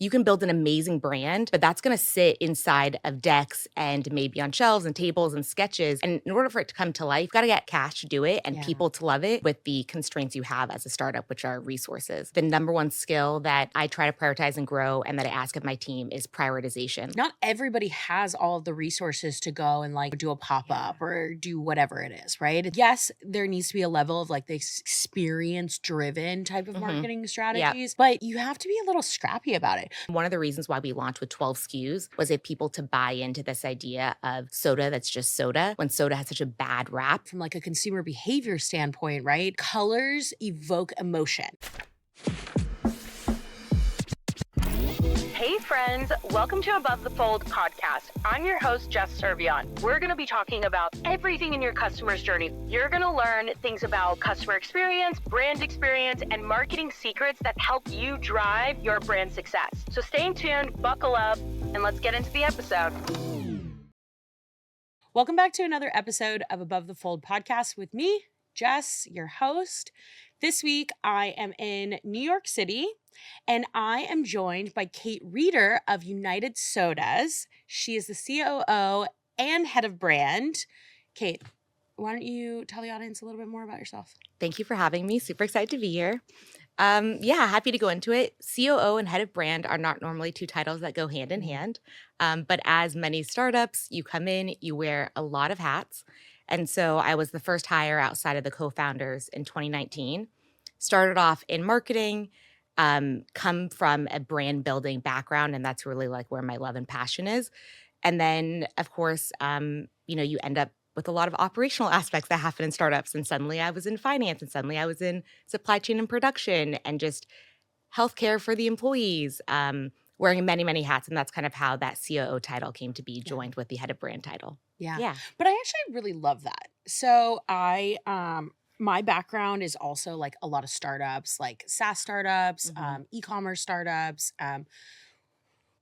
you can build an amazing brand, but that's going to sit inside of decks and maybe on shelves and tables and sketches. And in order for it to come to life, you've got to get cash to do it and people to love it with the constraints you have as a startup, which are resources. The number one skill that I try to prioritize and grow and that I ask of my team is prioritization. Not everybody has all of the resources to go and like do a pop-up or do whatever it is, right? Yes, there needs to be a level of like the experience-driven type of marketing strategies, but you have to be a little scrappy about it. One of the reasons why we launched with 12 SKUs was get people to buy into this idea of soda that's just soda when soda has such a bad rap. From like a consumer behavior standpoint, right? Colors evoke emotion. Hey friends, welcome to Above the Fold podcast. I'm your host, Jess Servion. We're going to be talking about everything in your customer's journey. You're going to learn things about customer experience, brand experience, and marketing secrets that help you drive your brand success. So stay tuned, buckle up, and let's get into the episode. Welcome back to another episode of Above the Fold podcast with me, Jess, your host. This week, I am in New York City, and I am joined by Kate Reeder of United Sodas. She is the COO and head of brand. Kate, why don't you tell the audience a little bit more about yourself? Thank you for having me. Super excited to be here. Happy to go into it. COO and head of brand are not normally two titles that go hand in hand. But as many startups, you come in, you wear a lot of hats. And so I was the first hire outside of the co-founders in 2019. Started off in marketing, come from a brand building background, and that's really like where my love and passion is. And then, of course, you end up with a lot of operational aspects that happen in startups. And suddenly I was in finance, and suddenly I was in supply chain and production, and just healthcare for the employees, wearing many, many hats. And that's kind of how that COO title came to be, joined with the head of brand title. Yeah. But I actually really love that. So my background is also like a lot of startups, like SaaS startups, e-commerce startups,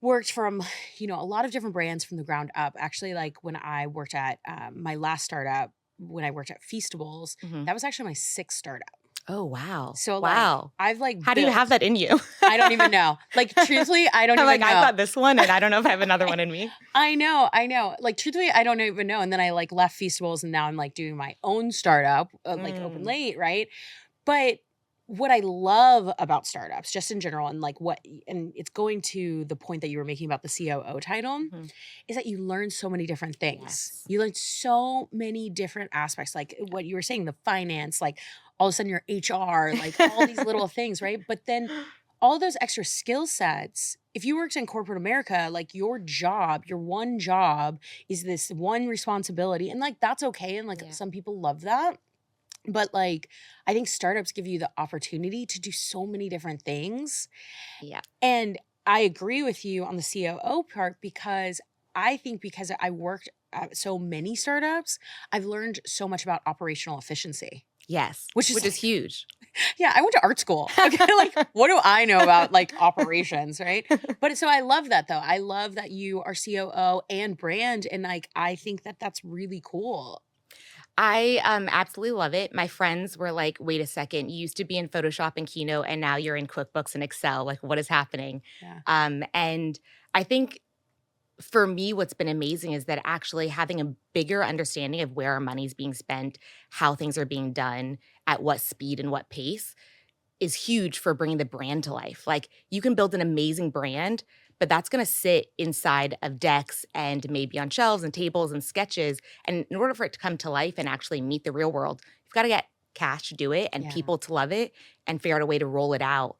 worked from, a lot of different brands from the ground up. Actually, like when I worked at my last startup, when I worked at Feastables, that was actually my sixth startup. Oh, wow. So wow. I've like How do you have that in you? I don't even know. Like, truthfully, I don't even know. I've got this one and I don't know if I have another one in me. I know. Like, truthfully, I don't even know. And then I like left Feastables and now I'm like doing my own startup, like Open Late, right? But what I love about startups, just in general, and and it's going to the point that you were making about the COO title, is that you learn so many different things. Yes. You learn so many different aspects, like what you were saying, the finance, like all of a sudden your HR, like all these little things, right? But then all those extra skill sets, if you worked in corporate America, like your one job is this one responsibility, and like that's okay, and like some people love that. But like, I think startups give you the opportunity to do so many different things. Yeah. And I agree with you on the COO part because I worked at so many startups, I've learned so much about operational efficiency. Yes. Which is huge. Yeah. I went to art school. Okay, like, what do I know about like operations, right? But so I love that though. I love that you are COO and brand. And like, I think that that's really cool. I absolutely love it. My friends were like, wait a second, you used to be in Photoshop and Keynote and now you're in QuickBooks and Excel. Like, what is happening? Yeah. And I think for me, what's been amazing is that actually having a bigger understanding of where our money's being spent, how things are being done, at what speed and what pace is huge for bringing the brand to life. Like, you can build an amazing brand, but that's going to sit inside of decks and maybe on shelves and tables and sketches. And in order for it to come to life and actually meet the real world, you've got to get cash to do it and people to love it and figure out a way to roll it out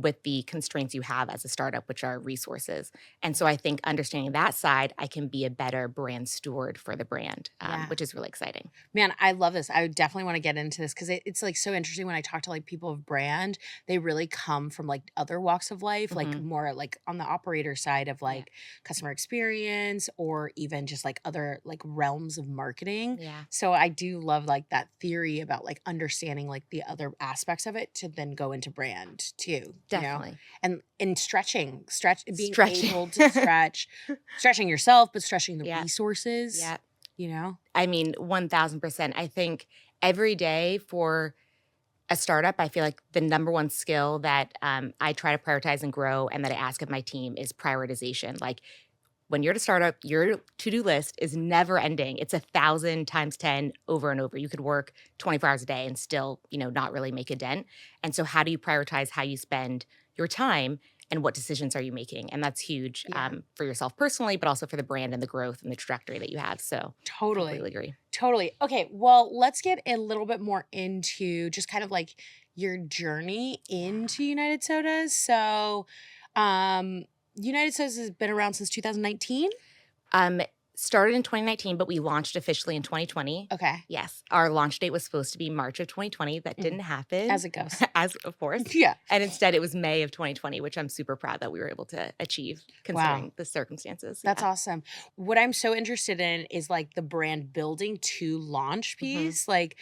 with the constraints you have as a startup, which are resources. And so I think understanding that side, I can be a better brand steward for the brand, which is really exciting. Man, I love this. I definitely want to get into this because it's like so interesting when I talk to like people of brand, they really come from like other walks of life, like more like on the operator side of like customer experience or even just like other like realms of marketing. Yeah. So I do love like that theory about like understanding like the other aspects of it to then go into brand too. Definitely. And stretching, being able to stretching yourself, but stretching the resources. Yeah. You know? I mean, 1000%. I think every day for a startup, I feel like the number one skill that I try to prioritize and grow and that I ask of my team is prioritization. Like when you're at a startup, your to-do list is never ending. It's 1,000 times 10 over and over. You could work 24 hours a day and still, not really make a dent. And so how do you prioritize how you spend your time and what decisions are you making? And that's huge for yourself personally, but also for the brand and the growth and the trajectory that you have. So Totally. completely agree. Totally. Okay, well, let's get a little bit more into just kind of like your journey into United Sodas. So, United Sodas has been around since 2019? Started in 2019, but we launched officially in 2020. Okay. Yes. Our launch date was supposed to be March of 2020. That didn't happen. As it goes. As of course. Yeah. And instead it was May of 2020, which I'm super proud that we were able to achieve considering the circumstances. That's awesome. What I'm so interested in is like the brand building to launch piece. Like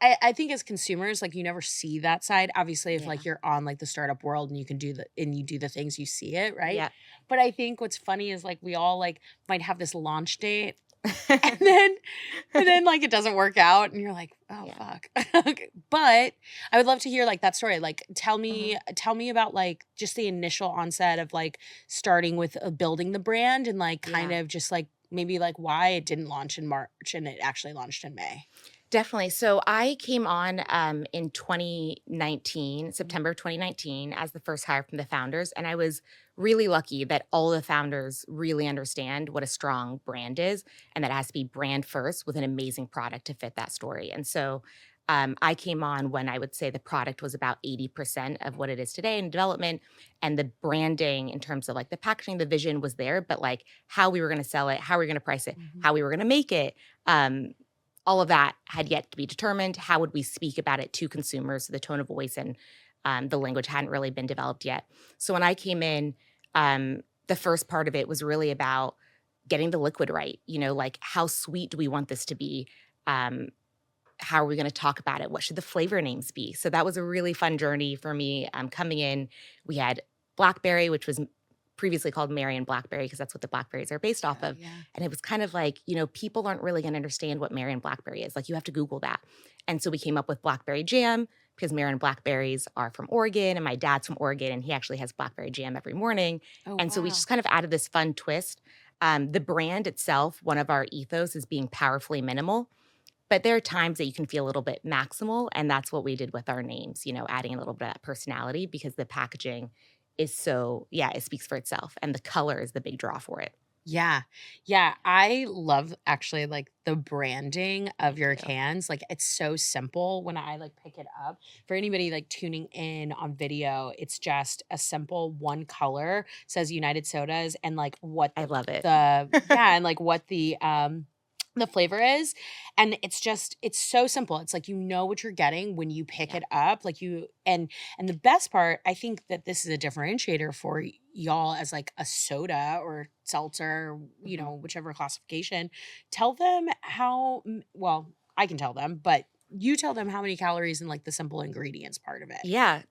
I think as consumers, like you never see that side. Obviously, if like you're on like the startup world and you can do the things, you see it, right? Yeah. But I think what's funny is like we all like might have this launch date and then like it doesn't work out and you're like, oh fuck. Okay. But I would love to hear like that story. Like tell me about like just the initial onset of like starting with building the brand and like kind of just like maybe like why it didn't launch in March and it actually launched in May. Definitely. So I came on in 2019, September 2019, as the first hire from the founders. And I was really lucky that all the founders really understand what a strong brand is and that it has to be brand first with an amazing product to fit that story. And so I came on when I would say the product was about 80% of what it is today in development. And the branding in terms of like the packaging, the vision was there, but like how we were going to sell it, how we were going to price it, how we were going to make it. All of that had yet to be determined. How would we speak about it to consumers? So the tone of voice and the language hadn't really been developed yet. So when I came in, the first part of it was really about getting the liquid right. Like how sweet do we want this to be? How are we going to talk about it? What should the flavor names be? So that was a really fun journey for me. Coming in, we had Blackberry, which was previously called Marion Blackberry because that's what the blackberries are based off of. And it was kind of like, people aren't really going to understand what Marion Blackberry is. Like you have to Google that. And so we came up with Blackberry Jam because Marion Blackberries are from Oregon and my dad's from Oregon and he actually has Blackberry Jam every morning. So we just kind of added this fun twist. The brand itself, one of our ethos is being powerfully minimal. But there are times that you can feel a little bit maximal. And that's what we did with our names, adding a little bit of that personality because the packaging is so, it speaks for itself. And the color is the big draw for it. Yeah. Yeah. I love actually like the branding of your cans. Like it's so simple when I like pick it up. For anybody like tuning in on video, it's just a simple one color says United Sodas and like what I love it. And like what the flavor is. And it's so simple. It's like, what you're getting when you pick it up. Like and the best part, I think that this is a differentiator for y'all as like a soda or seltzer, whichever classification. Tell them I can tell them, but you tell them how many calories and like the simple ingredients part of it. Yeah.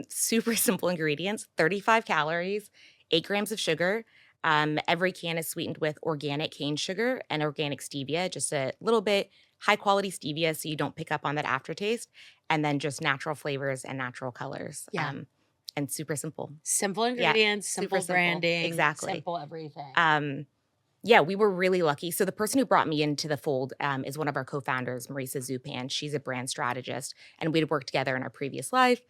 Super simple ingredients, 35 calories, 8 grams of sugar. Every can is sweetened with organic cane sugar and organic stevia, just a little bit high quality stevia so you don't pick up on that aftertaste, and then just natural flavors and natural colors. And super simple. Simple ingredients, simple branding. Exactly. Simple everything. We were really lucky. So the person who brought me into the fold is one of our co-founders, Marisa Zupan. She's a brand strategist, and we'd worked together in our previous life.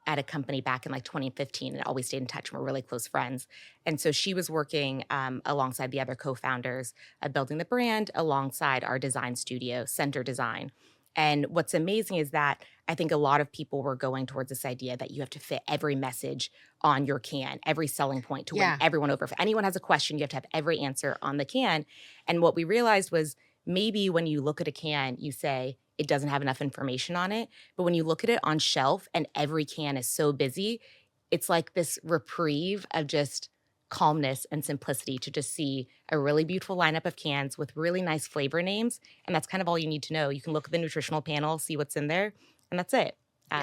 At a company back in like 2015 and always stayed in touch. We're really close friends. And so she was working alongside the other co-founders building the brand alongside our design studio, Center Design. And what's amazing is that I think a lot of people were going towards this idea that you have to fit every message on your can, every selling point to win everyone over. If anyone has a question, you have to have every answer on the can. And what we realized was maybe when you look at a can, you say, it doesn't have enough information on it. But when you look at it on shelf and every can is so busy, it's like this reprieve of just calmness and simplicity to just see a really beautiful lineup of cans with really nice flavor names. And that's kind of all you need to know. You can look at the nutritional panel, see what's in there, and that's it. So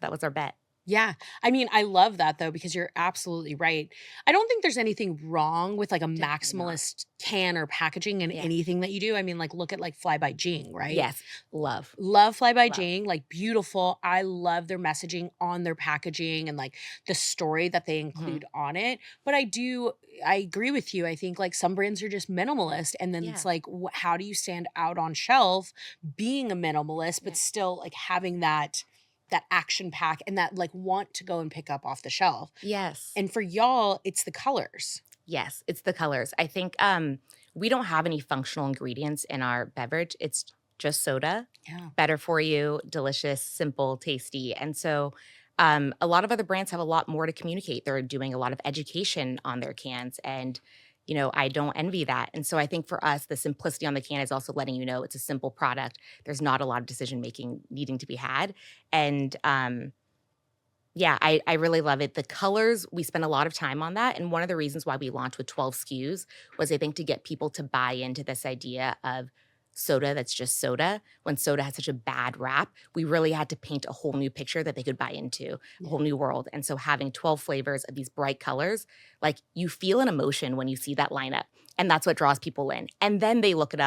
that was our bet. Yeah. I mean, I love that though, because you're absolutely right. I don't think there's anything wrong with like a Definitely not. maximalist can or packaging in Yeah. anything that you do. I mean, like look at like Fly by Jing, right? Yes. Love. Love Fly by Love. Jing, like beautiful. I love their messaging on their packaging and like the story that they Mhm. include on it. But I agree with you. I think like some brands are just minimalist. And then it's Yeah. like, how do you stand out on shelf being a minimalist, Yeah. but still like having that action pack and that like want to go and pick up off the shelf. Yes. And for y'all, it's the colors. Yes, it's the colors. I think we don't have any functional ingredients in our beverage. It's just soda, Yeah. better for you, delicious, simple, tasty. And so a lot of other brands have a lot more to communicate. They're doing a lot of education on their cans. And, I don't envy that. And so I think for us, the simplicity on the can is also letting you know it's a simple product. There's not a lot of decision making needing to be had. And yeah, I really love it. The colors, we spend a lot of time on that. And one of the reasons why we launched with 12 SKUs was I think to get people to buy into this idea of soda that's just soda. When soda has such a bad rap, we really had to paint a whole new picture that they could buy into, a whole new world. And so having 12 flavors of these bright colors, like you feel an emotion when you see that lineup. And that's what draws people in. And then they look at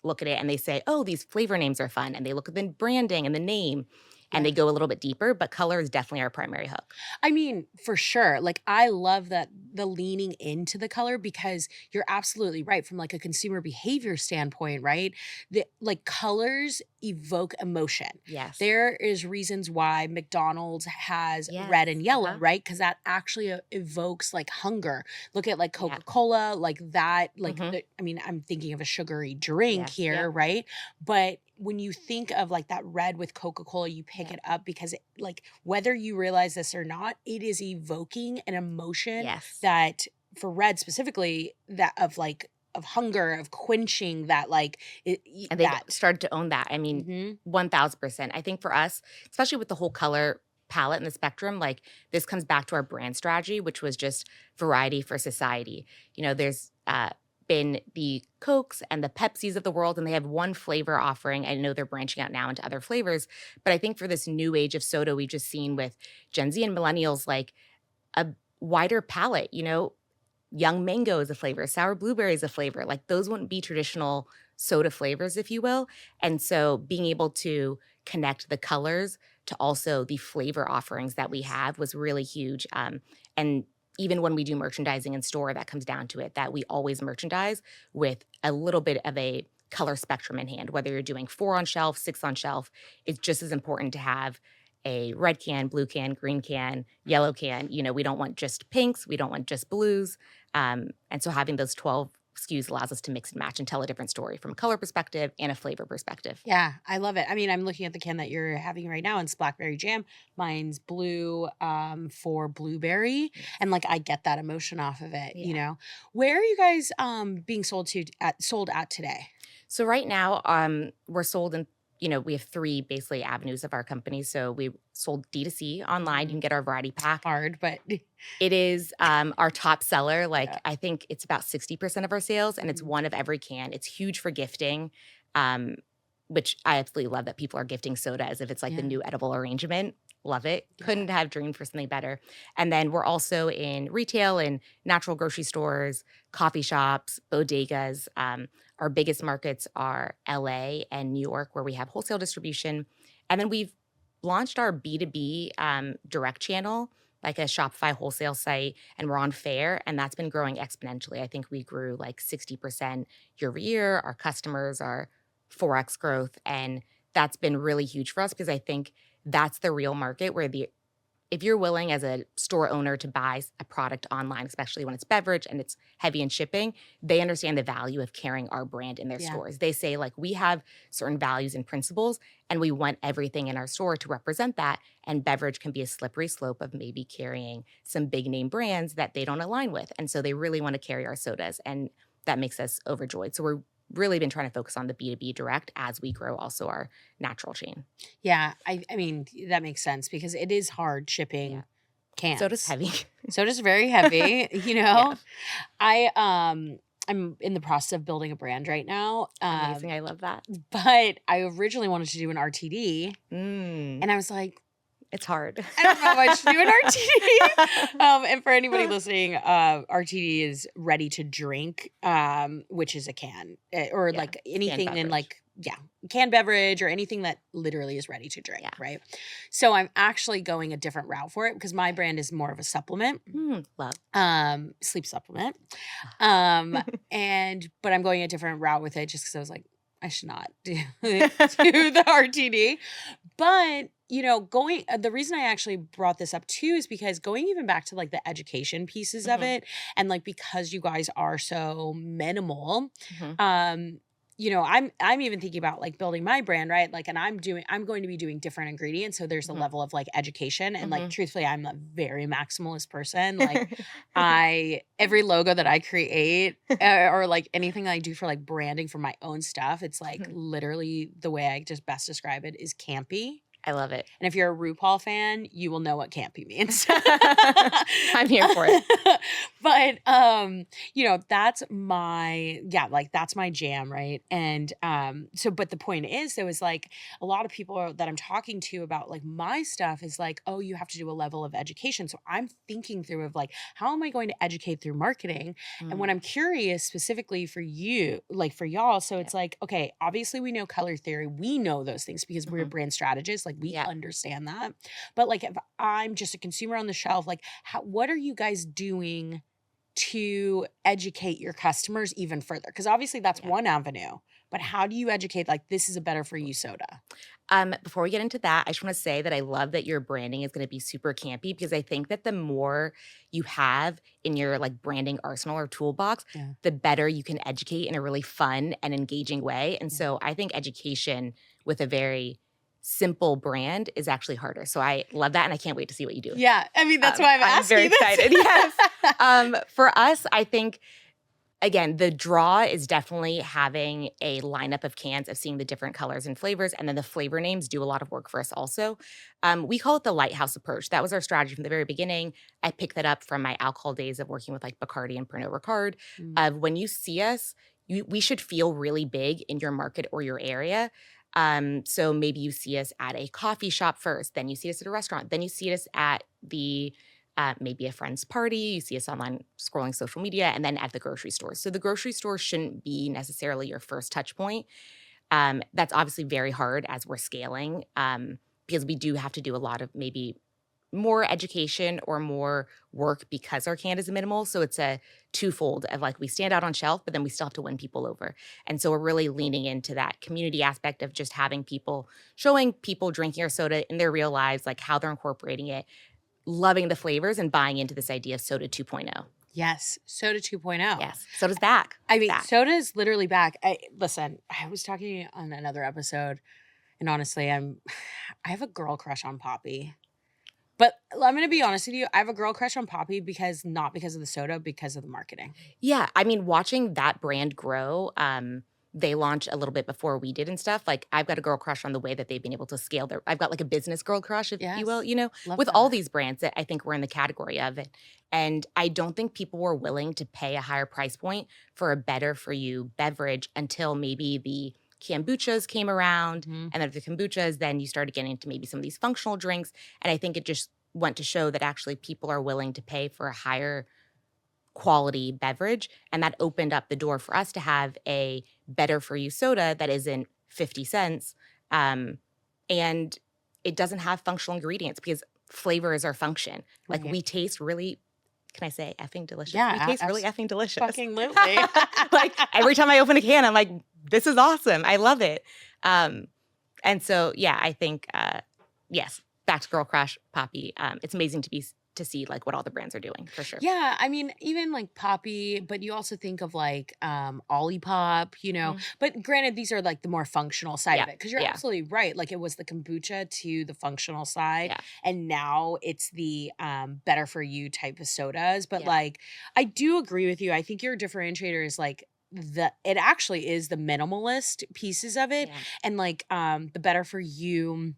it and they say, oh, these flavor names are fun. And they look at the branding and the name and they go a little bit deeper, but color is definitely our primary hook. I mean, for sure. Like I love that the leaning into the color because you're absolutely right from like a consumer behavior standpoint, right? The like colors evoke emotion. Yes. There is reasons why McDonald's has Yes. red and yellow, Uh-huh. right? Because that actually evokes like hunger. Look at like Yeah. Coca-Cola, like that, like Mhm. I mean, I'm thinking of a sugary drink Yes. here, Yep. right? But when you think of like that red with Coca-Cola, you pick it up because it, like whether you realize this or not, it is evoking an emotion Yes. that for red specifically that of like of hunger, of quenching that like And they've that. started to own that. I mean, Mhm. 1000%. I think for us, especially with the whole color palette and the spectrum, like this comes back to our brand strategy, which was just variety for society. There's been the Cokes and the Pepsis of the world, and they have one flavor offering. I know they're branching out now into other flavors, but I think for this new age of soda, we've just seen with Gen Z and millennials, like a wider palette, young mango is a flavor, sour blueberry is a flavor. Like those wouldn't be traditional soda flavors, if you will. And so being able to connect the colors to also the flavor offerings that we have was really huge. And even when we do merchandising in store, that comes down to it, that we always merchandise with a little bit of a color spectrum in hand. Whether you're doing 4 on shelf, 6 on shelf, it's just as important to have a red can, blue can, green can, yellow can. We don't want just pinks. We don't want just blues. And so having those 12 SKUs allows us to mix and match and tell a different story from a color perspective and a flavor perspective. Yeah, I love it. I mean, I'm looking at the can that you're having right now, and it's blackberry jam. Mine's blue for blueberry, and like I get that emotion off of it. Yeah. Where are you guys being sold at today? So right now, we're sold in, we have 3 basically avenues of our company. So we sold D2C online. You can get our variety pack. Hard, but It is our top seller. Like Yeah. I think it's about 60% of our sales, and it's Mhm. one of every can. It's huge for gifting, which I absolutely love that people are gifting soda as if it's like the Yeah. new edible arrangement. Love it. Yeah. Couldn't have dreamed for something better. And then we're also in retail and natural grocery stores, coffee shops, bodegas. Our biggest markets are LA and New York, where we have wholesale distribution. And then we've launched our B2B direct channel, like a Shopify wholesale site, and we're on Fair, and that's been growing exponentially. I think we grew like 60% year over year. Our customers are 4x growth, and that's been really huge for us because I think that's the real market where if you're willing as a store owner to buy a product online, especially when it's beverage and it's heavy in shipping, they understand the value of carrying our brand in their Yeah. stores. They say, like, we have certain values and principles, and we want everything in our store to represent that. And beverage can be a slippery slope of maybe carrying some big name brands that they don't align with. And so they really want to carry our sodas, and that makes us overjoyed. So we're really been trying to focus on the B2B direct as we grow also our natural chain. Yeah, I mean that makes sense because it is hard shipping Yeah. cans. Soda's heavy. Soda's very heavy, Yeah. I'm in the process of building a brand right now. Amazing. I love that. But I originally wanted to do an RTD Mm. and I was like, It's hard. I don't know much to do in RTD. And for anybody listening, RTD is ready to drink, which is a can or Yeah, like canned anything in beverage. like, canned beverage or anything that literally is ready to drink, Yeah. right? So I'm actually going a different route for it because my brand is more of a supplement, Love. sleep supplement. But I'm going a different route with it just because I was like, I should not do the RTD. But the reason I actually brought this up too is because going even back to like the education pieces of Mhm. it, and like because you guys are so minimal, Mhm. I'm even thinking about like building my brand, right? Like, and I'm going to be doing different ingredients, so there's a Mhm. level of like education, and like Mhm. truthfully, I'm a very maximalist person. Like, every logo that I create or like anything I do for like branding for my own stuff, it's like Mhm. literally the way I just best describe it is campy. I love it. And if you're a RuPaul fan, you will know what campy means. I'm here for it. But that's that's my jam, right? And but the point is there was like a lot of people that I'm talking to about like my stuff is like, oh, you have to do a level of education. So I'm thinking through of like, how am I going to educate through marketing? And when I'm curious specifically for you, like for y'all, so it's like, okay, obviously we know color theory. We know those things because we're Mhm. brand strategists. Like we Yeah. understand that. But like if I'm just a consumer on the shelf, like what are you guys doing to educate your customers even further? Because obviously that's Yeah. one avenue. But how do you educate like this is a better for you soda? Before we get into that, I just want to say that I love that your branding is going to be super campy because I think that the more you have in your like branding arsenal or toolbox, Yeah. the better you can educate in a really fun and engaging way. And Yeah. so I think education with a very simple brand is actually harder. So I love that, and I can't wait to see what you do with it. Yeah. I mean, that's why I'm asking very this. excited. Yes. For us, I think again, the draw is definitely having a lineup of cans of seeing the different colors and flavors, and then the flavor names do a lot of work for us also. We call it the lighthouse approach. That was our strategy from the very beginning. I picked that up from my alcohol days of working with like Bacardi and Pernod Ricard. Of when you see us, we should feel really big in your market or your area. So maybe you see us at a coffee shop first, then you see us at a restaurant, then you see us at the maybe a friend's party, you see us online scrolling social media, and then at the grocery store. So the grocery store shouldn't be necessarily your first touch point. That's obviously very hard as we're scaling because we do have to do a lot of maybe more education or more work because our can is minimal. So it's a twofold of like we stand out on shelf, but then we still have to win people over. And so we're really leaning into that community aspect of just having people, showing people drinking our soda in their real lives, like how they're incorporating it, loving the flavors and buying into this idea of soda 2.0. Yes, soda 2.0. Yes, soda's back. I mean, Back. soda is literally back. Listen, I was talking on another episode, and honestly, I have a girl crush on Poppy. But I'm going to be honest with you, I have a girl crush on Poppy not because of the soda, because of the marketing. Yeah, I mean, watching that brand grow, they launched a little bit before we did and stuff. Like, I've got a girl crush on the way that they've been able to scale their. I've got like a business girl crush, if you will, Yes, love with all that. these brands that I think we're in the category of it. And I don't think people were willing to pay a higher price point for a better for you beverage until maybe the kombuchas came around. Mhm. And then the kombuchas, then you started getting into maybe some of these functional drinks. And I think it just went to show that actually people are willing to pay for a higher quality beverage, and that opened up the door for us to have a better for you soda that isn't 50 cents, and it doesn't have functional ingredients because flavor is our function. Like Right. we taste really, can I say effing delicious? Yeah, We taste really effing delicious. Fucking literally. Like every time I open a can, I'm like, this is awesome. I love it. And so yeah, I think yes, back to Girl Crush Poppy. It's amazing to see like what all the brands are doing for sure. Yeah, I mean, even like Poppy, but you also think of like Olipop, But granted, these are like the more functional side of Yeah, it. Because you're yeah. absolutely right. Like it was the kombucha to the functional side. Yeah. And now it's the better for you type of sodas. But Yeah. like, I do agree with you. I think your differentiator is like it actually is the minimalist pieces of it. Yeah. And like the better for you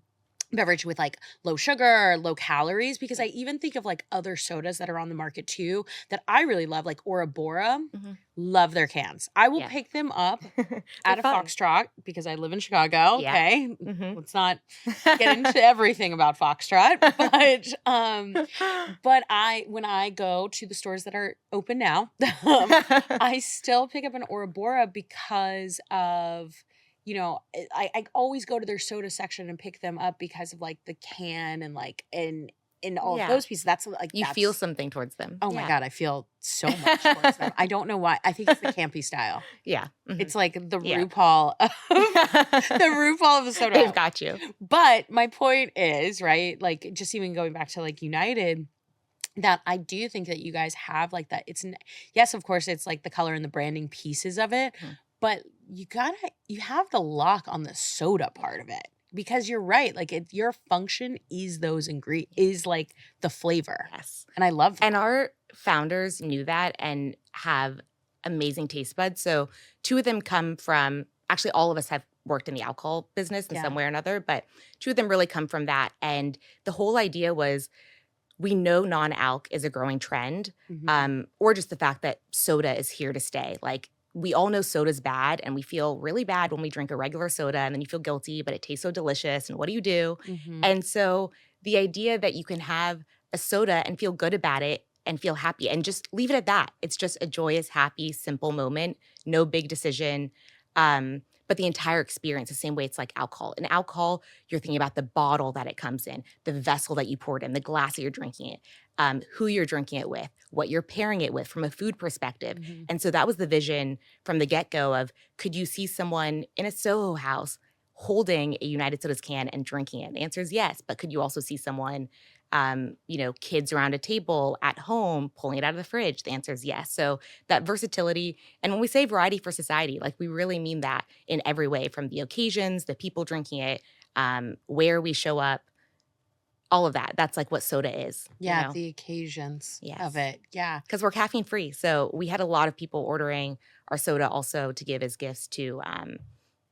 beverage with like low sugar or low calories, because I even think of like other sodas that are on the market too that I really love, like Bora. Mhm. Love their cans. I will Yeah. pick them up They're at a fun. Foxtrot because I live in Chicago. Yeah. Okay. Mhm. Let's not get into everything about Foxtrot, but when I go to the stores that are open now, I still pick up an Bora because of, I always go to their soda section and pick them up because of like the can and like and all of Yeah. those pieces. That's like You feel something towards them. oh my Yeah. God, I feel so much towards them. I don't know why. I think it's the campy style. Yeah. Mhm. It's like the Yeah. RuPaul of the RuPaul of the soda They've aisle. got you. But my point is, right, like just even going back to like United, that I do think that you guys have like that. Yes, of course, it's like the color and the branding pieces of it, Mhm. but you have the lock on the soda part of it. Because you're right, like your function is those ingredients, is like the flavor. Yes. And I love that. And our founders knew that and have amazing taste buds. So 2 of them come from actually all of us have worked in the alcohol business in Yeah. some way or another, but 2 of them really come from that. And the whole idea was we know non-alc is a growing trend, or just the fact that soda is here to stay. Like we all know soda's bad and we feel really bad when we drink a regular soda and then you feel guilty, but it tastes so delicious. And what do you do? Mhm. And so the idea that you can have a soda and feel good about it and feel happy and just leave it at that. It's just a joyous, happy, simple moment, no big decision. But the entire experience, the same way it's like alcohol. In alcohol, you're thinking about the bottle that it comes in, the vessel that you pour it in, the glass that you're drinking it, who you're drinking it with, what you're pairing it with from a food perspective. Mhm. And so that was the vision from the get-go of could you see someone in a Soho house holding a United Sodas can and drinking it? The answer is yes. But could you also see someone, kids around a table at home pulling it out of the fridge? The answer is yes. So that versatility. And when we say variety for society, like we really mean that in every way, from the occasions, the people drinking it, where we show up, all of that. That's like what soda is. Yeah, the occasions Yes. of it. Yeah. Because we're caffeine free. So we had a lot of people ordering our soda also to give as gifts to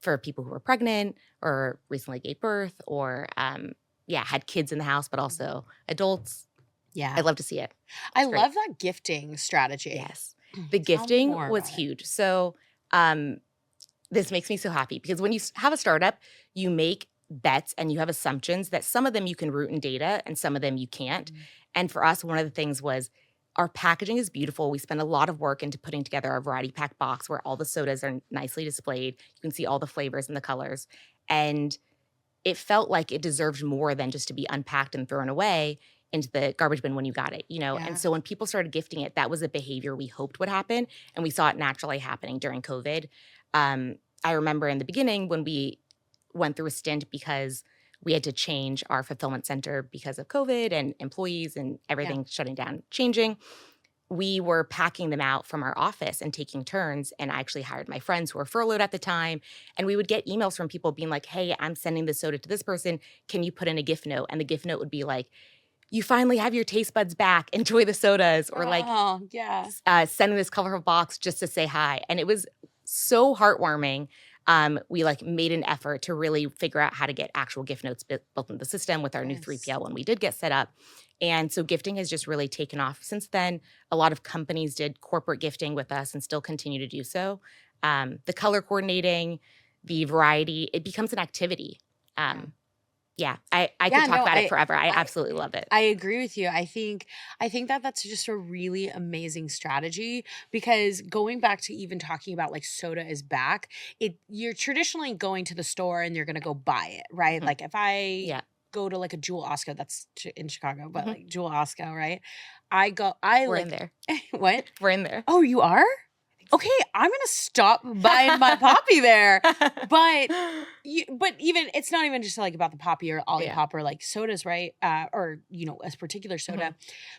for people who were pregnant or recently gave birth or had kids in the house, but also adults. Yeah. I'd love to see it. I It's great. love that gifting strategy. Yes. The Tell gifting more was about it. huge. So this makes me so happy because when you have a startup, you make bets and you have assumptions that some of them you can root in data and some of them you can't. Mhm. And for us, one of the things was our packaging is beautiful. We spend a lot of work into putting together our variety pack box where all the sodas are nicely displayed. You can see all the flavors and the colors. And it felt like it deserved more than just to be unpacked and thrown away into the garbage bin when you got it, Yeah. And so when people started gifting it, that was a behavior we hoped would happen. And we saw it naturally happening during COVID. I remember in the beginning when we went through a stint because we had to change our fulfillment center because of COVID and employees and everything shutting down, changing. We were packing them out from our office and taking turns. And I actually hired my friends who were furloughed at the time. And we would get emails from people being like, hey, I'm sending this soda to this person. Can you put in a gift note? And the gift note would be like, you finally have your taste buds back. Enjoy the sodas. Or like sending this colorful box just to say hi. And it was so heartwarming. We like made an effort to really figure out how to get actual gift notes built into the system with our new 3PL when we did get set up. And so gifting has just really taken off since then. A lot of companies did corporate gifting with us and still continue to do so. The color coordinating, the variety, it becomes an activity. I could talk about it forever. I absolutely love it. I agree with you. I think that that's just a really amazing strategy because going back to even talking about like soda is back, you're traditionally going to the store and you're going to go buy it, right? Mhm. Like if I go to like a Jewel Osco, that's in Chicago, but like Jewel Osco, right? We're in there. What? We're in there. Oh, you are? Okay, I'm gonna stop buying my poppy there. But even it's not even just like about the poppy or Olipop or like sodas, right? Or a particular soda.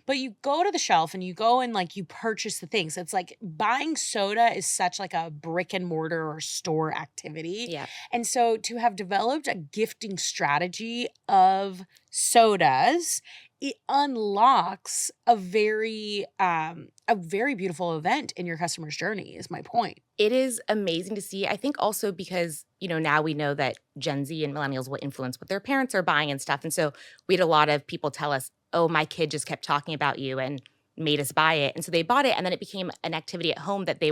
But you go to the shelf and you go and like you purchase the things. It's like buying soda is such like a brick and mortar or store activity. Yeah. And so to have developed a gifting strategy of sodas it unlocks a very beautiful event in your customer's journey is my point. It is amazing to see. I think also because, now we know that Gen Z and millennials will influence what their parents are buying and stuff. And so we had a lot of people tell us, oh, my kid just kept talking about you and made us buy it. And so they bought it. And then it became an activity at home that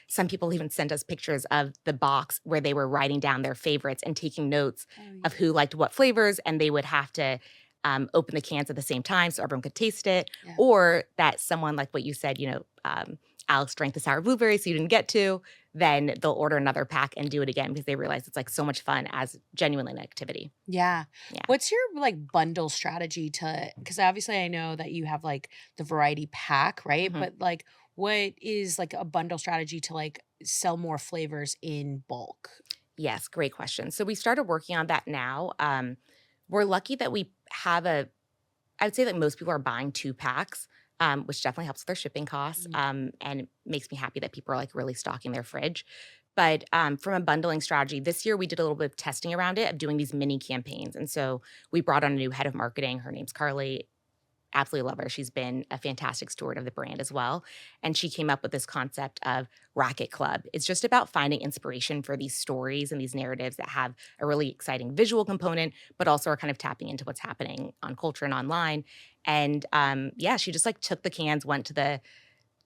some people even sent us pictures of the box where they were writing down their favorites and taking notes of who liked what flavors. And they would have to open the cans at the same time so everyone could taste it. Yeah. Or that someone, like what you said, Alex drank the sour blueberry, so you didn't get to, then they'll order another pack and do it again because they realize it's like so much fun as genuinely an activity. Yeah. Yeah. What's your like bundle strategy because obviously I know that you have like the variety pack, right? Mhm. But like what is like a bundle strategy to like sell more flavors in bulk? Yes, great question. So we started working on that now. We're lucky that we have I would say that most people are buying 2 packs, which definitely helps with their shipping costs. And it makes me happy that people are like really stocking their fridge. But from a bundling strategy, this year we did a little bit of testing around it of doing these mini campaigns. And so we brought on a new head of marketing. Her name's Carly. Absolutely love her. She's been a fantastic steward of the brand as well. And she came up with this concept of Racket Club. It's just about finding inspiration for these stories and these narratives that have a really exciting visual component, but also are kind of tapping into what's happening on culture and online. And she just like took the cans, went to the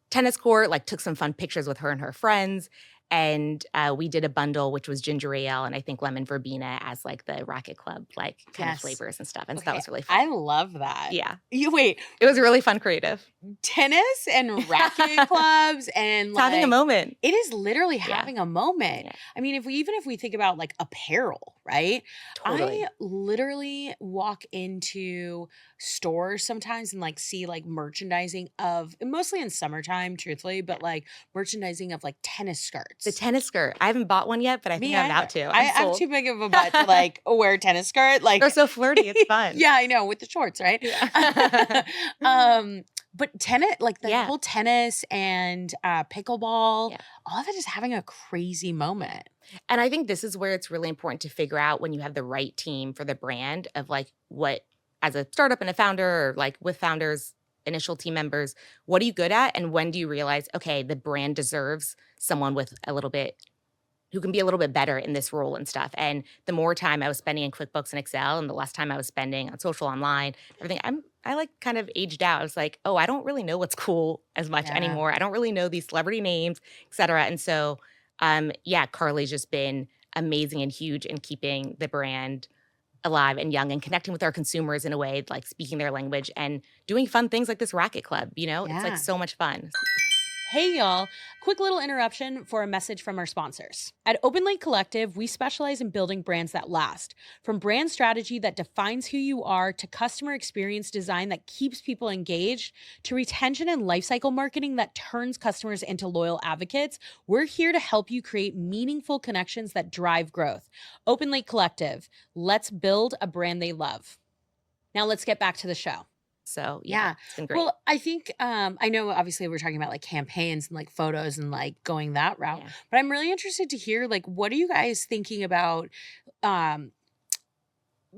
tennis court, like took some fun pictures with her and her friends. And we did a bundle, which was ginger ale and I think lemon verbena as like the Racket Club, like kind of Yes. flavors and stuff. And so Okay, that was really fun. I love that. Yeah, Wait, it was really fun, creative. tennis and racket clubs and It's having a moment. It is literally Yeah. having a moment. Yeah. I mean, if we think about like apparel, right? Totally. I literally walk into stores sometimes and like see like merchandising of mostly in summertime, truthfully, but like merchandising of like tennis skirts. The tennis skirt. I haven't bought one yet, but I think I'm about to. I'm too big of a butt to like wear a tennis skirt. Like They're so flirty. It's fun. yeah, I know, with the shorts, right? Yeah. But tennis, like the Yeah. whole tennis and pickleball, Yeah. all of it is having a crazy moment. And I think this is where it's really important to figure out when you have the right team for the brand of like what, as a startup and a founder or like with founders, initial team members, what are you good at? And when do you realize, okay, the brand deserves someone with who can be a little bit better in this role and stuff. And the more time I was spending in QuickBooks and Excel and the less time I was spending on social, online, everything, I like kind of aged out. I was like, oh, I don't really know what's cool as much Yeah. anymore. I don't really know these celebrity names, et cetera. And so, Carly's just been amazing and huge in keeping the brand alive and young and connecting with our consumers in a way, like speaking their language and doing fun things like this Racket Club, It's Yeah. like so much fun. Hey, y'all. Quick little interruption for a message from our sponsors. At Open Lake Collective, we specialize in building brands that last. From brand strategy that defines who you are, to customer experience design that keeps people engaged, to retention and lifecycle marketing that turns customers into loyal advocates, we're here to help you create meaningful connections that drive growth. Open Lake Collective, let's build a brand they love. Now let's get back to the show. So Yeah. it's been great. Well, I think I know obviously we're talking about like campaigns and like photos and like going that route, Yeah. but I'm really interested to hear like what are you guys thinking about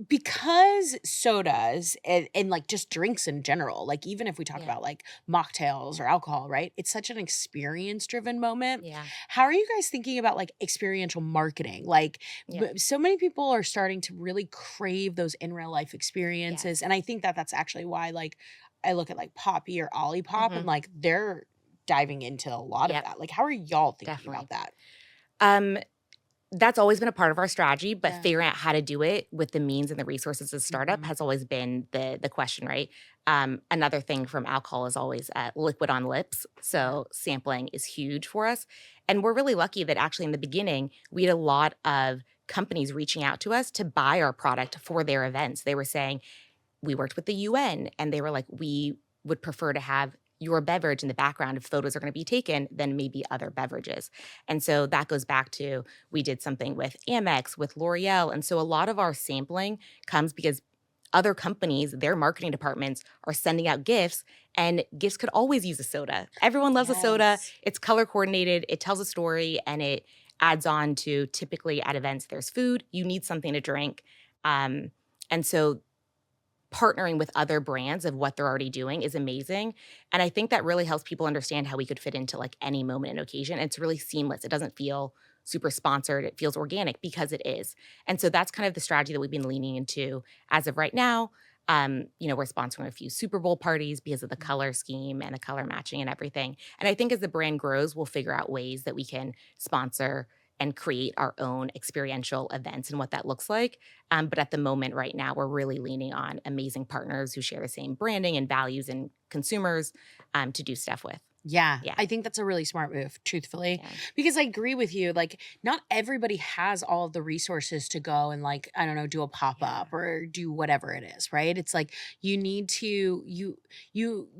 because sodas and like just drinks in general, like even if we talk Yeah. about like mocktails or alcohol, right? It's such an experience driven moment. Yeah. How are you guys thinking about like experiential marketing? Like Yeah. so many people are starting to really crave those in real life experiences. And I think that that's actually why like I look at like Poppy or Olipop and like they're diving into a lot Yep. of that. Like how are y'all thinking Definitely. about that? That's always been a part of our strategy, but Yeah. figuring out how to do it with the means and the resources of startup Mhm. has always been the question, right? Another thing from alcohol is always liquid on lips. So sampling is huge for us. And we're really lucky that actually in the beginning, we had a lot of companies reaching out to us to buy our product for their events. They were saying, we worked with the UN and they were like, we would prefer to have your beverage in the background if photos are going to be taken than maybe other beverages. And so that goes back to, we did something with Amex, with L'Oreal. And so a lot of our sampling comes because other companies, their marketing departments are sending out gifts, and gifts could always use a soda. Everyone loves a soda. Yes. It's color coordinated, it tells a story, and it adds on to, typically at events, there's food, you need something to drink. And so partnering with other brands of what they're already doing is amazing. And I think that really helps people understand how we could fit into like any moment and occasion. It's really seamless. It doesn't feel super sponsored. It feels organic because it is. And so that's kind of the strategy that we've been leaning into as of right now. We're sponsoring a few Super Bowl parties because of the color scheme and the color matching and everything. And I think as the brand grows, we'll figure out ways that we can sponsor and create our own experiential events and what that looks like. But at the moment, right now, we're really leaning on amazing partners who share the same branding and values and consumers to do stuff with. Yeah, Yeah. I think that's a really smart move, truthfully, Yeah. because I agree with you. Like, not everybody has all of the resources to go and, like, I don't know, do a pop up or do whatever it is, right? It's like you need to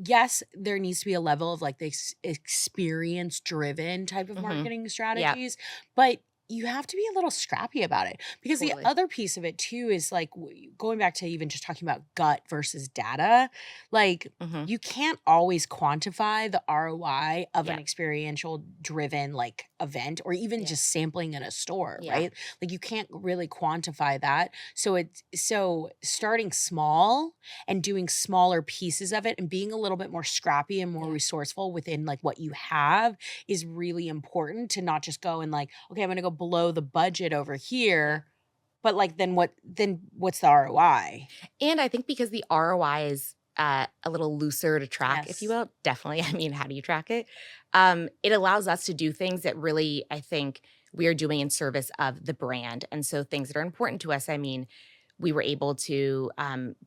yes, there needs to be a level of like this experience driven type of Mhm. marketing strategies, but you have to be a little scrappy about it, because Totally. the other piece of it too is like going back to even just talking about gut versus data, like Mhm. you can't always quantify the ROI of an Yeah. experiential driven like event, or even Yeah. just sampling in a store, Yeah. right? Like you can't really quantify that. So starting small and doing smaller pieces of it and being a little bit more scrappy and more Yeah. resourceful within like what you have is really important, to not just go and like, okay, I'm going to go below the budget over here, but like then what's the ROI? And I think because the ROI is a little looser to track, if you Yes. will, definitely. I mean, how do you track it? It allows us to do things that really, I think, we are doing in service of the brand. And so things that are important to us, I mean, we were able to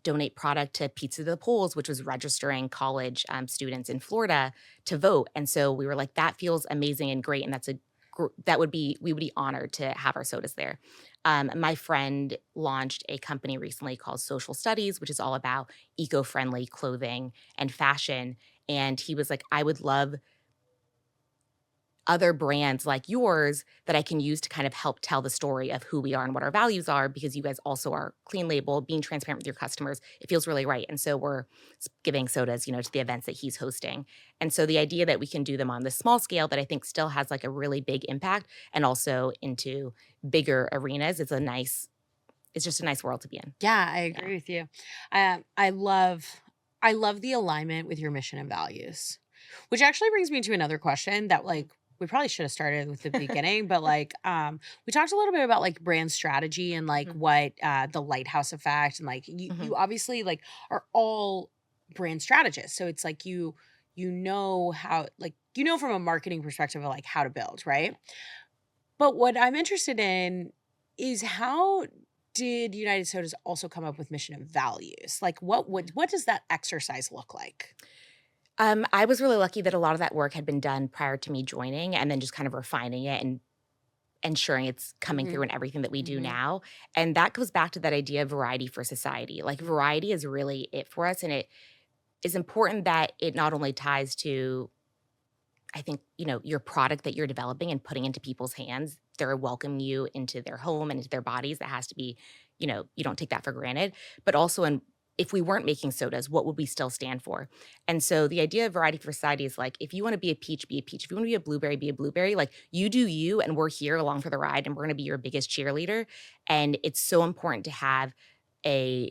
donate product to Pizza to the Polls, which was registering college students in Florida to vote. And so we were like, that feels amazing and great. And we would be honored to have our sodas there. My friend launched a company recently called Social Studies, which is all about eco-friendly clothing and fashion. And he was like, I would love other brands like yours that I can use to kind of help tell the story of who we are and what our values are, because you guys also are clean label, being transparent with your customers. It feels really right. And so we're giving sodas, to the events that he's hosting. And so the idea that we can do them on this small scale that I think still has like a really big impact and also into bigger arenas it's just a nice world to be in. Yeah, I agree with you. I love the alignment with your mission and values, which actually brings me to another question that like we probably should have started with the beginning, but like we talked a little bit about like brand strategy and like Mhm. what the lighthouse effect, and like you Mhm. obviously like are all brand strategists, so it's like you know how, like, from a marketing perspective of like how to build, right? But what I'm interested in is, how did United Sodas also come up with mission and values? Like what does that exercise look like? I was really lucky that a lot of that work had been done prior to me joining and then just kind of refining it and ensuring it's coming Mhm. through in everything that we do Mhm. now. And that goes back to that idea of variety for society. Like variety is really it for us. And it is important that it not only ties to, I think, your product that you're developing and putting into people's hands. They're welcoming you into their home and into their bodies. That has to be, you don't take that for granted. But also if we weren't making sodas, what would we still stand for? And so the idea of variety for society is like, if you want to be a peach, be a peach. If you want to be a blueberry, be a blueberry. Like you do you, and we're here along for the ride, and we're going to be your biggest cheerleader. And it's so important to have a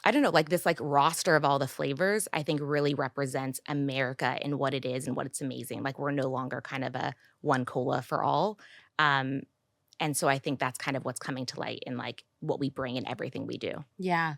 I don't know, like this like roster of all the flavors, I think really represents America and what it is and what it's amazing. Like we're no longer kind of a one cola for all. Um, and so I think that's kind of what's coming to light in like what we bring in everything we do. Yeah.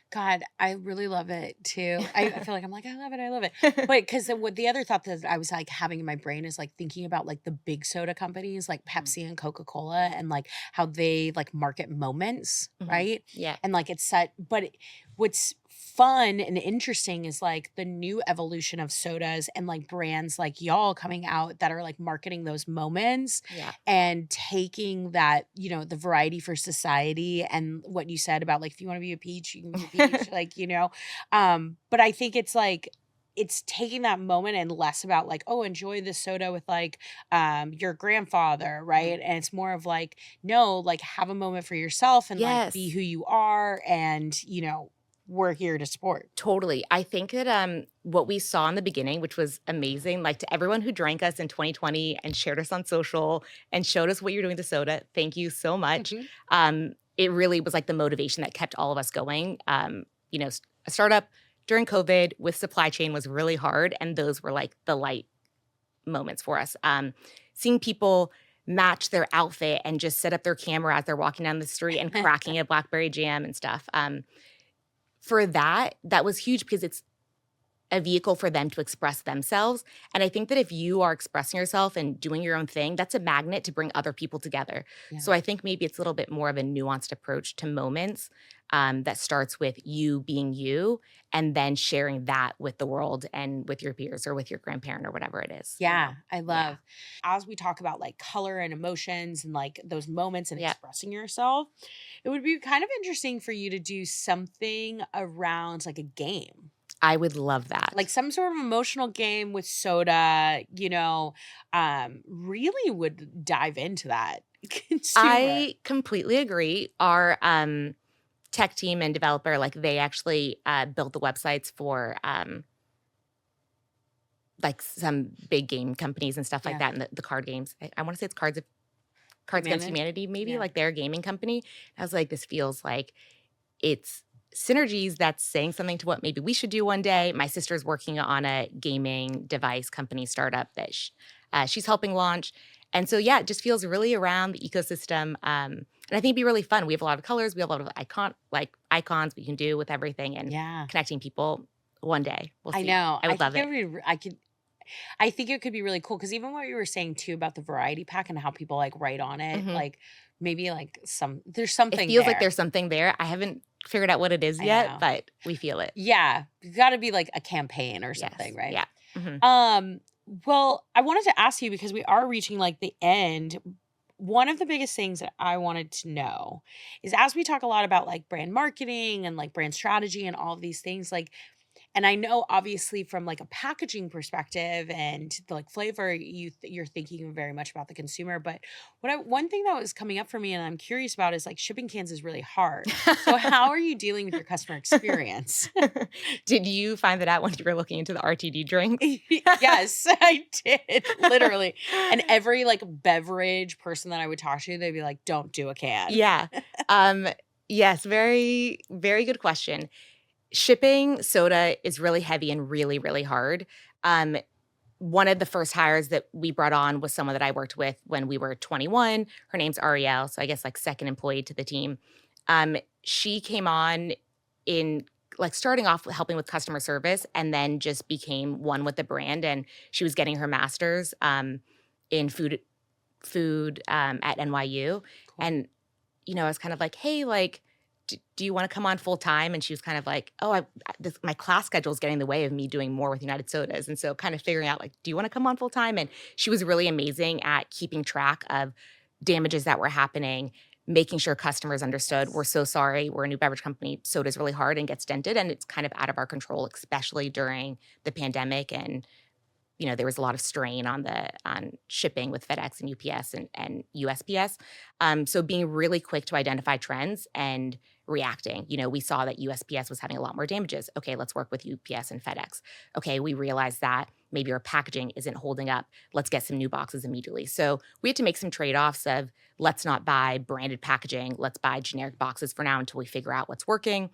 God, I really love it too. I feel like I'm like, I love it, I love it. But because what the other thought that I was like having in my brain is like thinking about like the big soda companies like Pepsi and Coca-Cola, and like how they like market moments, Mhm. right? Yeah. And like it's set, but what's fun and interesting is like the new evolution of sodas and like brands like y'all coming out that are like marketing those moments Yeah. and taking that, the variety for society, and what you said about like if you want to be a peach, you can be a peach, like, but I think it's like it's taking that moment and less about like, oh, enjoy this soda with like your grandfather, right? And it's more of like, no, like have a moment for yourself and like be Yes. who you are, and we're here to support. Totally. I think that what we saw in the beginning, which was amazing, like to everyone who drank us in 2020 and shared us on social and showed us what you're doing with the soda, thank you so much. Mhm. it really was like the motivation that kept all of us going. A startup during COVID with supply chain was really hard, and those were like the light moments for us. Seeing people match their outfit and just set up their camera as they're walking down the street and cracking a blackberry jam and stuff. For that was huge because it's a vehicle for them to express themselves. And I think that if you are expressing yourself and doing your own thing, that's a magnet to bring other people together. Yeah. So I think maybe it's a little bit more of a nuanced approach to moments that starts with you being you and then sharing that with the world and with your peers or with your grandparent or whatever it is. Yeah, I love as we talk about like color and emotions and like those moments and expressing yourself, it would be kind of interesting for you to do something around like a game. I would love that. Like some sort of emotional game with soda, really would dive into that. I completely agree. Our tech team and developer, like they actually built the websites for like some big game companies and stuff like that, and the card games. I want to say it's Cards Against Humanity, maybe like their gaming company. I was like, this feels like it's synergies that's saying something to what maybe we should do one day. My sister's working on a gaming device company startup that she's helping launch. And so, it just feels really around the ecosystem. And I think it'd be really fun. We have a lot of colors. We have a lot of icons we can do with everything and connecting people one day. We'll see. I know. I would love it. I think it could be really cool because even what you were saying too about the variety pack and how people like write on it, like maybe like there's something. It feels like there's something there. I haven't figured out what it is yet, but we feel it. Yeah, it's got to be like a campaign or something, right? Yeah. Mm-hmm. Well, I wanted to ask you because we are reaching like the end. One of the biggest things that I wanted to know is as we talk a lot about like brand marketing and like brand strategy and all of these things, like, and I know obviously from like a packaging perspective and the like flavor, you're thinking very much about the consumer. But one thing that was coming up for me and I'm curious about is like shipping cans is really hard. So how are you dealing with your customer experience? Did you find that out when you were looking into the RTD drink? Yes, I did. Literally. And every like beverage person that I would talk to, they'd be like, don't do a can. Yeah. Yes. Very, very good question. Shipping soda is really heavy and really, really hard. One of the first hires that we brought on was someone that I worked with when we were 21. Her name's Ariel, so I guess like second employee to the team. She came on in like starting off helping with customer service and then just became one with the brand. And she was getting her master's in food at NYU. Cool. And, I was kind of like, hey, like, do you want to come on full time? And she was kind of like, oh, my class schedule is getting in the way of me doing more with United Sodas. And so kind of figuring out like, do you want to come on full time? And she was really amazing at keeping track of damages that were happening, making sure customers understood, we're so sorry, we're a new beverage company, soda's really hard and gets dented. And it's kind of out of our control, especially during the pandemic. And there was a lot of strain on shipping with FedEx and UPS and USPS. So being really quick to identify trends and reacting. We saw that USPS was having a lot more damages. Okay, let's work with UPS and FedEx. Okay, we realized that maybe our packaging isn't holding up. Let's get some new boxes immediately. So we had to make some trade-offs of let's not buy branded packaging. Let's buy generic boxes for now until we figure out what's working.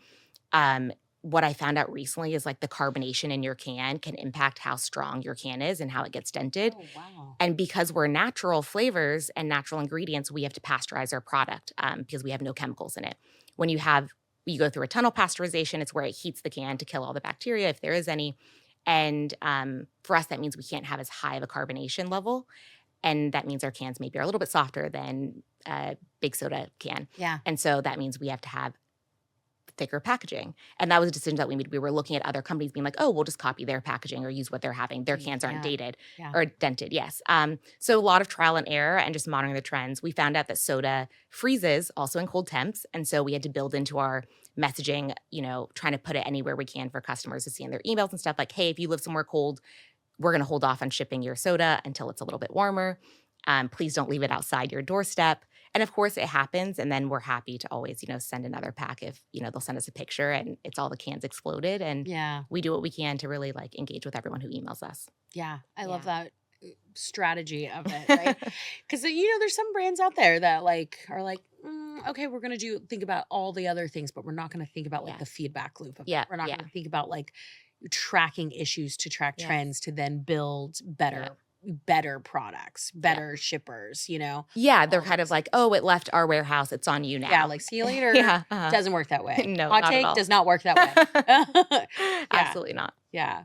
What I found out recently is like the carbonation in your can can impact how strong your can is and how it gets dented. Oh, wow. And because we're natural flavors and natural ingredients, we have to pasteurize our product because we have no chemicals in it. When you go through a tunnel pasteurization, it's where it heats the can to kill all the bacteria if there is any. And for us, that means we can't have as high of a carbonation level. And that means our cans maybe are a little bit softer than a big soda can. Yeah. And so that means we have to have thicker packaging. And that was a decision that we made. We were looking at other companies being like, oh, we'll just copy their packaging or use what they're having. Their cans aren't dated or dented. Yes. So a lot of trial and error and just monitoring the trends. We found out that soda freezes also in cold temps. And so we had to build into our messaging, trying to put it anywhere we can for customers to see in their emails and stuff like, hey, if you live somewhere cold, we're going to hold off on shipping your soda until it's a little bit warmer. Please don't leave it outside your doorstep. And of course it happens. And then we're happy to always, send another pack if, they'll send us a picture and it's all the cans exploded. And we do what we can to really like engage with everyone who emails us. Yeah. I love that strategy of it, right? Because, there's some brands out there that like are like, okay, we're going to think about all the other things, but we're not going to think about like Yeah. the feedback loop of it. Yeah, We're not yeah. going to think about like tracking issues to track Yes. trends to then build better products, better shippers, you know? Yeah, they're all kind of those like, things. oh, it left our warehouse. It's on you now. Yeah, like see you later. Yeah. uh-huh. Doesn't work that way. No, Hot not at take all. does not work that way. Yeah. Absolutely not. Yeah.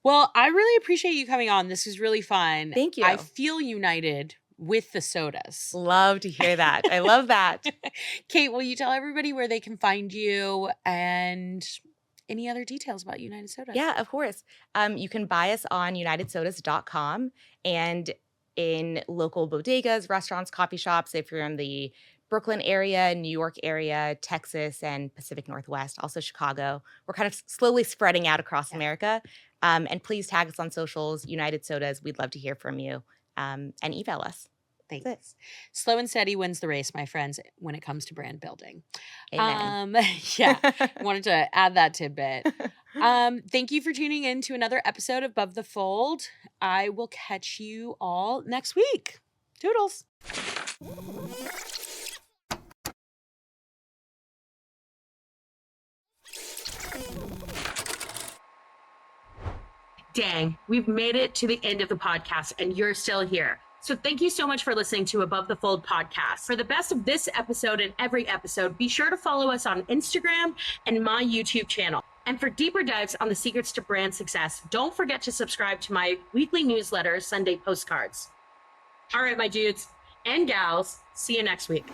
Well, I really appreciate you coming on. This was really fun. Thank you. I feel united with the sodas. Love to hear that. I love that. Kate, will you tell everybody where they can find you and any other details about United Sodas? Yeah, of course. You can buy us on unitedsodas.com and in local bodegas, restaurants, coffee shops. If you're in the Brooklyn area, New York area, Texas, and Pacific Northwest, also Chicago. We're kind of slowly spreading out across America. And please tag us on socials, United Sodas. We'd love to hear from you and email us. Thanks. Slow and steady wins the race, my friends, when it comes to brand building. Amen. Yeah, wanted to add that tidbit. Thank you for tuning in to another episode of Above the Fold. I will catch you all next week. Toodles. Dang, we've made it to the end of the podcast and you're still here. So thank you so much for listening to Above the Fold podcast. For the best of this episode and every episode, be sure to follow us on Instagram and my YouTube channel. And for deeper dives on the secrets to brand success, don't forget to subscribe to my weekly newsletter, Sunday Postcards. All right, my dudes and gals, see you next week.